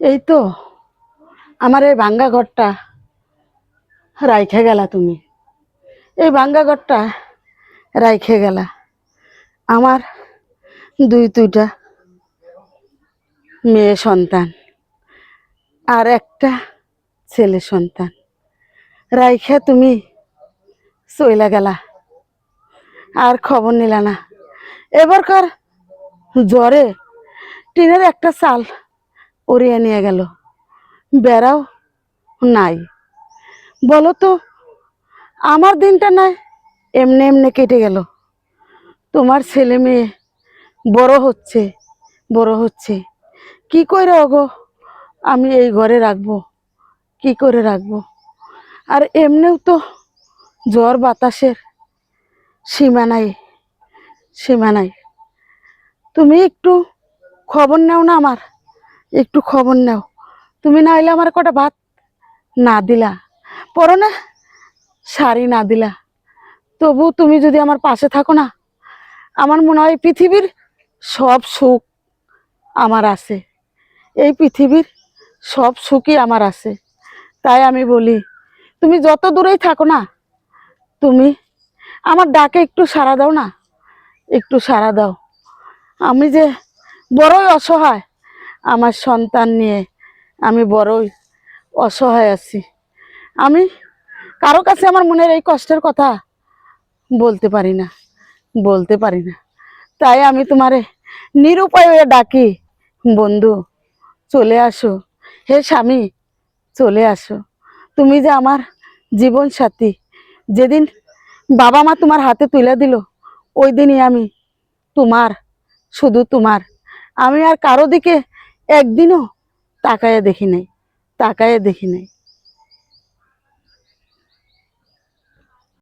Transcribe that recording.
এই তো আমার এই ভাঙ্গা ঘরটা রাইখে গেলা তুমি। এই ভাঙ্গা ঘরটা রাইখে গেলা। আমার দুইটা মেয়ে সন্তান আর একটা ছেলে সন্তান রাইখে তুমি চইলা গেলা, আর খবর নিলা না। এবারকার জ্বরে টিনের একটা চাল উড়িয়ে নিয়ে গেল, বেড়াও নাই। বলো তো, আমার দিনটা নাই এমনি এমনি কেটে গেল। তোমার ছেলে মেয়ে বড় হচ্ছে বড় হচ্ছে, কি করে ওগো আমি এই ঘরে রাখবো, কি করে রাখবো? আর এমনিও তো ঝড় বাতাসের সীমা নাই, সীমা নাই। তুমি একটু খবর নাও না আমার, একটু খবর নাও। তুমি না হইলে আমার কটা ভাত না দিলা, পরনে শাড়ি না দিলা, তবু তুমি যদি আমার পাশে থাকো না, আমার মনে হয় পৃথিবীর সব সুখ আমার আছে। এই পৃথিবীর সব সুখই আমার আছে। তাই আমি বলি, তুমি যত দূরেই থাকো না, তুমি আমার ডাকে একটু সাড়া দাও না, একটু সাড়া দাও। আমি যে বড়ই অসহায়, আমার সন্তান নিয়ে আমি বড়ই অসহায় আছি। আমি কারো কাছে আমার মনের এই কষ্টের কথা বলতে পারি না, বলতে পারি না। তাই আমি তোমারে নিরুপায় হয়ে ডাকি, বন্ধু চলে আসো, হে স্বামী চলে আসো। তুমি যে আমার জীবন সাথী, যেদিন বাবা মা তোমার হাতে তুলে দিল, ওই দিনই আমি তোমার, শুধু তোমার। আমি আর কারো দিকে একদিনও তাকায়ে দেখি নাই, তাকায়ে দেখি নাই।